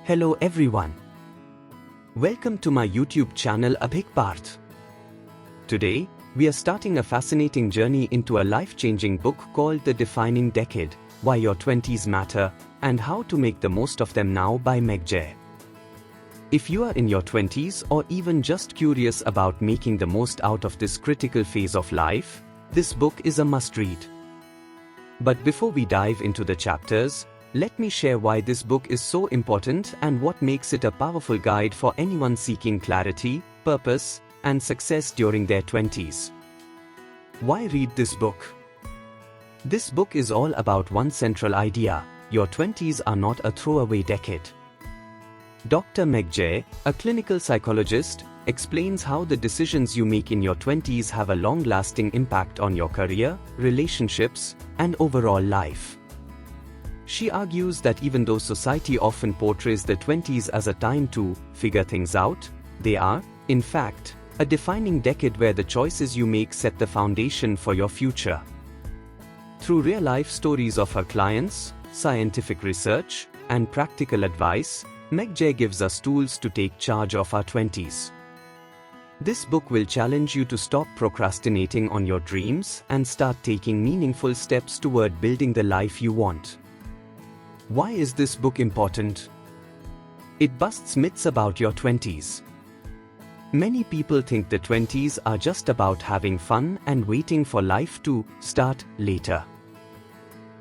Hello everyone. Welcome to my YouTube channel Audiobook. Today, we are starting a fascinating journey into a life-changing book called The Defining Decade, Why Your Twenties Matter, and How to Make the Most of Them Now by Meg Jay. If you are in your 20s or even just curious about making the most out of this critical phase of life, this book is a must-read. But before we dive into the chapters, let me share why this book is so important and what makes it a powerful guide for anyone seeking clarity, purpose, and success during their 20s. Why read this book? This book is all about one central idea: your 20s are not a throwaway decade. Dr. Meg Jay, a clinical psychologist, explains how the decisions you make in your 20s have a long-lasting impact on your career, relationships, and overall life. She argues that even though society often portrays the 20s as a time to figure things out, they are, in fact, a defining decade where the choices you make set the foundation for your future. Through real-life stories of her clients, scientific research, and practical advice, Meg Jay gives us tools to take charge of our 20s. This book will challenge you to stop procrastinating on your dreams and start taking meaningful steps toward building the life you want. Why is this book important? It busts myths about your 20s. Many people think the 20s are just about having fun and waiting for life to start later.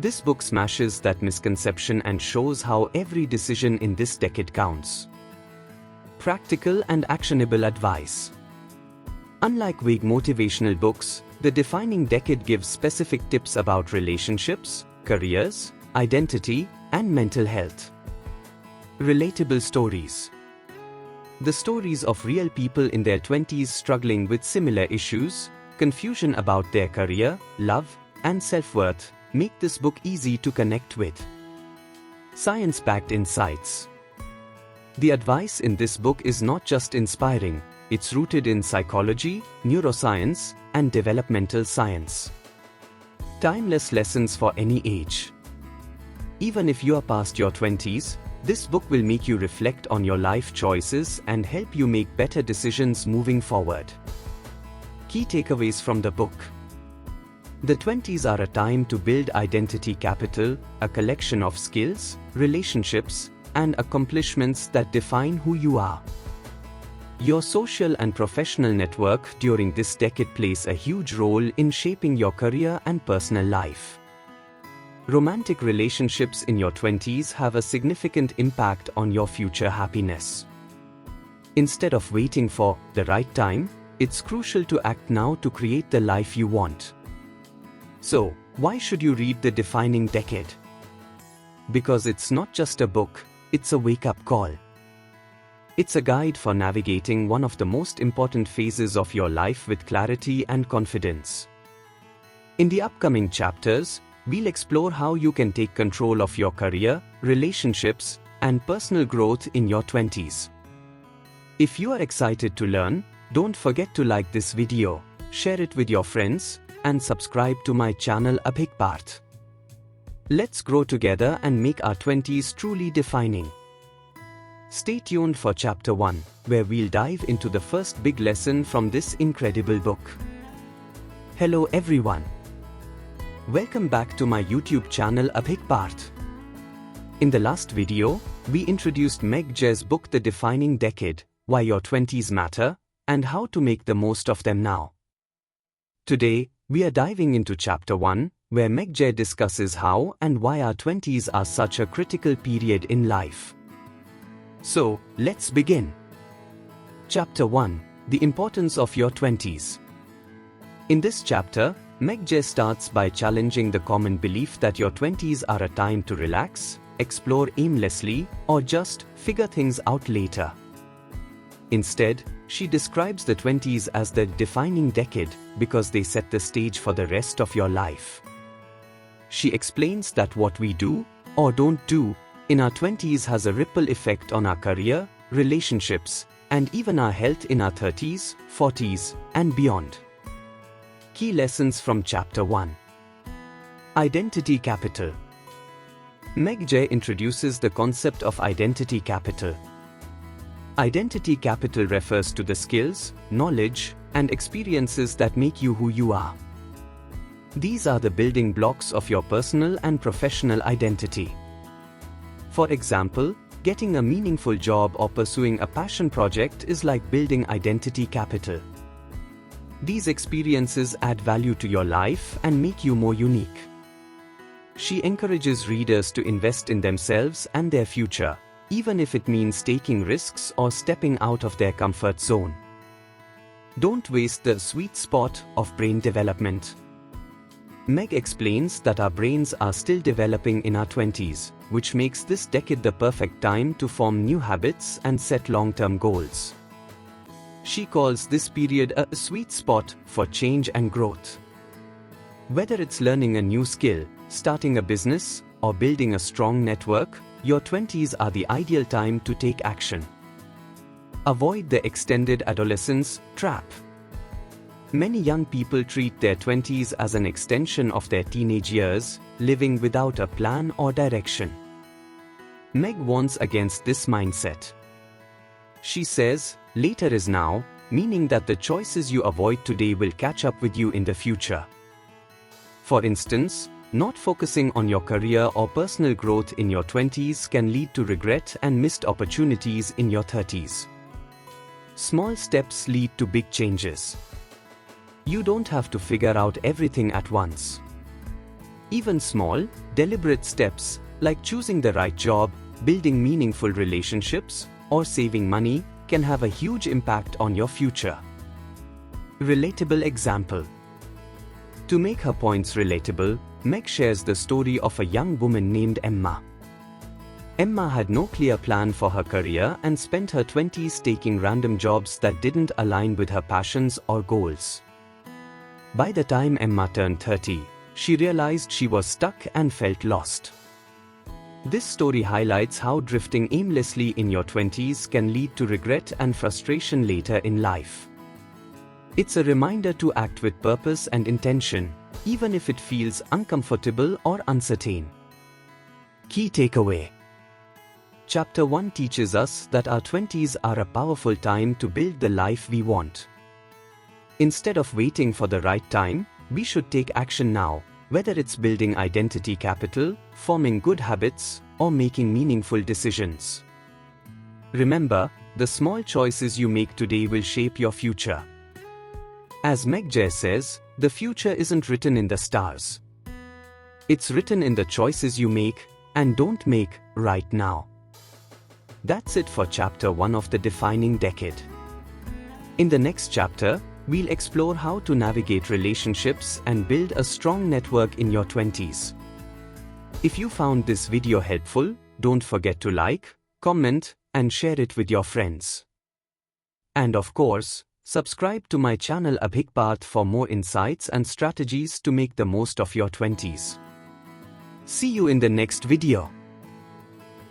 This book smashes that misconception and shows how every decision in this decade counts. Practical and actionable advice. Unlike vague motivational books, The Defining Decade gives specific tips about relationships, careers, identity, and mental health. Relatable stories. The stories of real people in their 20s struggling with similar issues, confusion about their career, love, and self-worth, make this book easy to connect with. Science-backed insights. The advice in this book is not just inspiring, it's rooted in psychology, neuroscience, and developmental science. Timeless lessons for any age. Even if you are past your 20s, this book will make you reflect on your life choices and help you make better decisions moving forward. Key takeaways from the book. The 20s are a time to build identity capital, a collection of skills, relationships, and accomplishments that define who you are. Your social and professional network during this decade plays a huge role in shaping your career and personal life. Romantic relationships in your 20s have a significant impact on your future happiness. Instead of waiting for the right time, it's crucial to act now to create the life you want. So, why should you read The Defining Decade? Because it's not just a book, it's a wake-up call. It's a guide for navigating one of the most important phases of your life with clarity and confidence. In the upcoming chapters, we'll explore how you can take control of your career, relationships, and personal growth in your 20s. If you are excited to learn, don't forget to like this video, share it with your friends, and subscribe to my channel Audiobook. Let's grow together and make our 20s truly defining. Stay tuned for Chapter 1, where we'll dive into the first big lesson from this incredible book. Hello everyone. Welcome back to my YouTube channel Audiobook. In the last video, we introduced Meg Jay's book The Defining Decade, Why Your 20s Matter, and how to make the most of them now. Today, we are diving into Chapter 1, where Meg Jay discusses how and why our 20s are such a critical period in life. So, let's begin. Chapter 1, The Importance of Your 20s. In this chapter, Meg Jay starts by challenging the common belief that your 20s are a time to relax, explore aimlessly, or just figure things out later. Instead, she describes the 20s as the defining decade because they set the stage for the rest of your life. She explains that what we do, or don't do, in our 20s has a ripple effect on our career, relationships, and even our health in our 30s, 40s, and beyond. Key lessons from Chapter 1. Identity capital. Meg Jay introduces the concept of identity capital. Identity capital refers to the skills, knowledge, and experiences that make you who you are. These are the building blocks of your personal and professional identity. For example, getting a meaningful job or pursuing a passion project is like building identity capital. These experiences add value to your life and make you more unique. She encourages readers to invest in themselves and their future, even if it means taking risks or stepping out of their comfort zone. Don't waste the sweet spot of brain development. Meg explains that our brains are still developing in our 20s, which makes this decade the perfect time to form new habits and set long-term goals. She calls this period a sweet spot for change and growth. Whether it's learning a new skill, starting a business, or building a strong network, your 20s are the ideal time to take action. Avoid the extended adolescence trap. Many young people treat their 20s as an extension of their teenage years, living without a plan or direction. Meg warns against this mindset. She says, later is now, meaning that the choices you avoid today will catch up with you in the future. For instance, not focusing on your career or personal growth in your 20s can lead to regret and missed opportunities in your 30s. Small steps lead to big changes. You don't have to figure out everything at once. Even small, deliberate steps, like choosing the right job, building meaningful relationships, or saving money, can have a huge impact on your future. Relatable example. To make her points relatable, Meg shares the story of a young woman named Emma. Emma had no clear plan for her career and spent her 20s taking random jobs that didn't align with her passions or goals. By the time Emma turned 30, she realized she was stuck and felt lost. This story highlights how drifting aimlessly in your 20s can lead to regret and frustration later in life. It's a reminder to act with purpose and intention, even if it feels uncomfortable or uncertain. Key takeaway. Chapter 1 teaches us that our 20s are a powerful time to build the life we want. Instead of waiting for the right time, we should take action now, whether it's building identity capital, forming good habits, or making meaningful decisions. Remember, the small choices you make today will shape your future. As Meg Jay says, the future isn't written in the stars. It's written in the choices you make and don't make right now. That's it for Chapter 1 of the Defining Decade. In the next chapter, we'll explore how to navigate relationships and build a strong network in your 20s. If you found this video helpful, don't forget to like, comment, and share it with your friends. And of course, subscribe to my channel Abhik for more insights and strategies to make the most of your 20s. See you in the next video.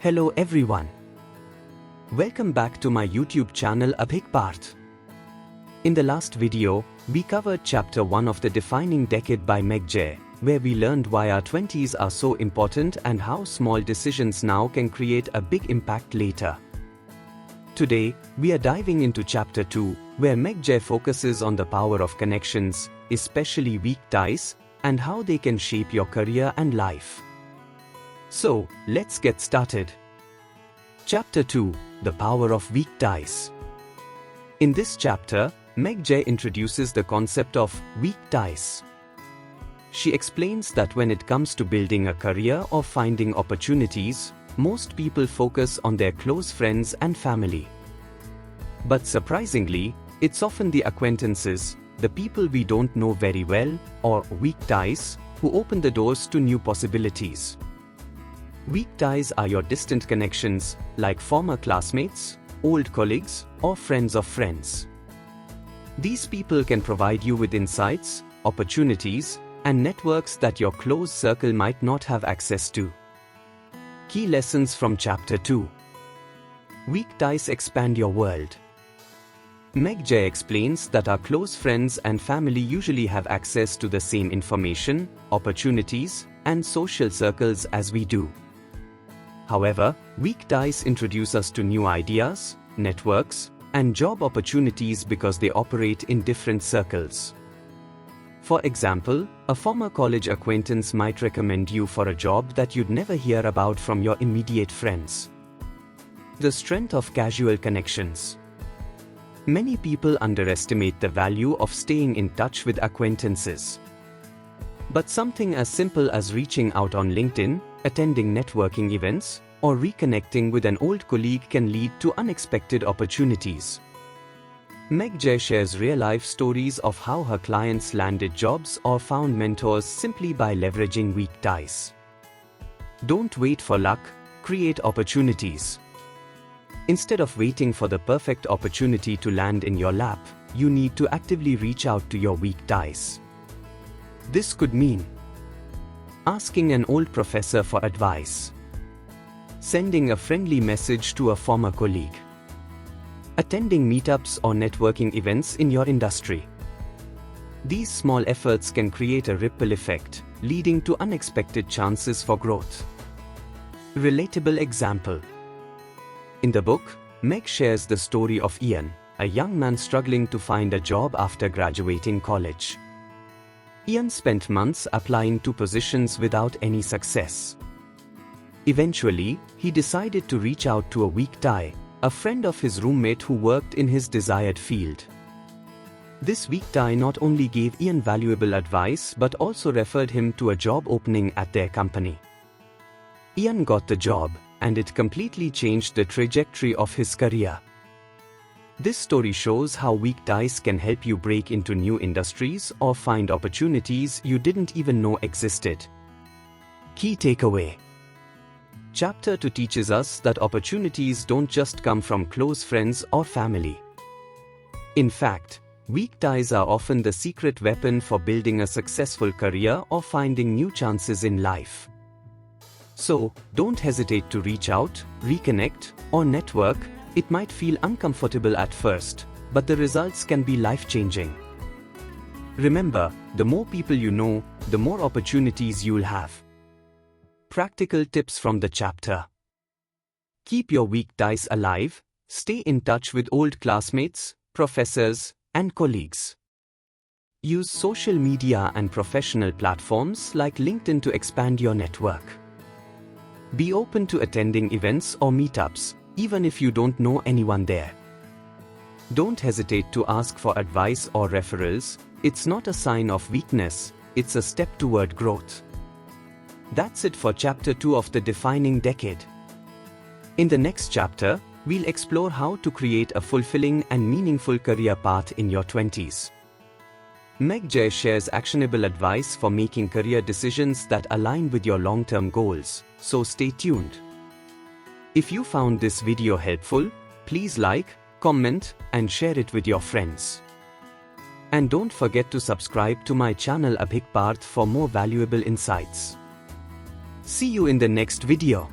Hello everyone. Welcome back to my YouTube channel Abhik. In the last video, we covered Chapter 1 of the Defining Decade by Meg Jay, where we learned why our 20s are so important and how small decisions now can create a big impact later. Today, we are diving into Chapter 2, where Meg Jay focuses on the power of connections, especially weak ties, and how they can shape your career and life. So, let's get started. Chapter 2, The Power of Weak Ties. In this chapter, Meg Jay introduces the concept of weak ties. She explains that when it comes to building a career or finding opportunities, most people focus on their close friends and family. But surprisingly, it's often the acquaintances, the people we don't know very well, or weak ties, who open the doors to new possibilities. Weak ties are your distant connections, like former classmates, old colleagues, or friends of friends. These people can provide you with insights, opportunities, and networks that your close circle might not have access to. Key lessons from Chapter 2. Weak ties expand your world. Meg Jay explains that our close friends and family usually have access to the same information, opportunities, and social circles as we do. However, weak ties introduce us to new ideas, networks, and job opportunities because they operate in different circles. For example, a former college acquaintance might recommend you for a job that you'd never hear about from your immediate friends. The strength of casual connections. Many people underestimate the value of staying in touch with acquaintances. But something as simple as reaching out on LinkedIn, attending networking events, or reconnecting with an old colleague can lead to unexpected opportunities. Meg Jay shares real-life stories of how her clients landed jobs or found mentors simply by leveraging weak ties. Don't wait for luck, create opportunities. Instead of waiting for the perfect opportunity to land in your lap, you need to actively reach out to your weak ties. This could mean asking an old professor for advice, sending a friendly message to a former colleague, attending meetups or networking events in your industry. These small efforts can create a ripple effect, leading to unexpected chances for growth. Relatable example. In the book, Meg shares the story of Ian, a young man struggling to find a job after graduating college. Ian spent months applying to positions without any success. Eventually, he decided to reach out to a weak tie, a friend of his roommate who worked in his desired field. This weak tie not only gave Ian valuable advice but also referred him to a job opening at their company. Ian got the job, and it completely changed the trajectory of his career. This story shows how weak ties can help you break into new industries or find opportunities you didn't even know existed. Key takeaway. Chapter 2 teaches us that opportunities don't just come from close friends or family. In fact, weak ties are often the secret weapon for building a successful career or finding new chances in life. So, don't hesitate to reach out, reconnect, or network. It might feel uncomfortable at first, but the results can be life-changing. Remember, the more people you know, the more opportunities you'll have. Practical tips from the chapter. Keep your weak ties alive, stay in touch with old classmates, professors, and colleagues. Use social media and professional platforms like LinkedIn to expand your network. Be open to attending events or meetups, even if you don't know anyone there. Don't hesitate to ask for advice or referrals. It's not a sign of weakness, it's a step toward growth. That's it for Chapter 2 of the Defining Decade. In the next chapter, we'll explore how to create a fulfilling and meaningful career path in your 20s. Meg Jay shares actionable advice for making career decisions that align with your long-term goals, so stay tuned. If you found this video helpful, please like, comment, and share it with your friends. And don't forget to subscribe to my channel Abhik Parth for more valuable insights. See you in the next video.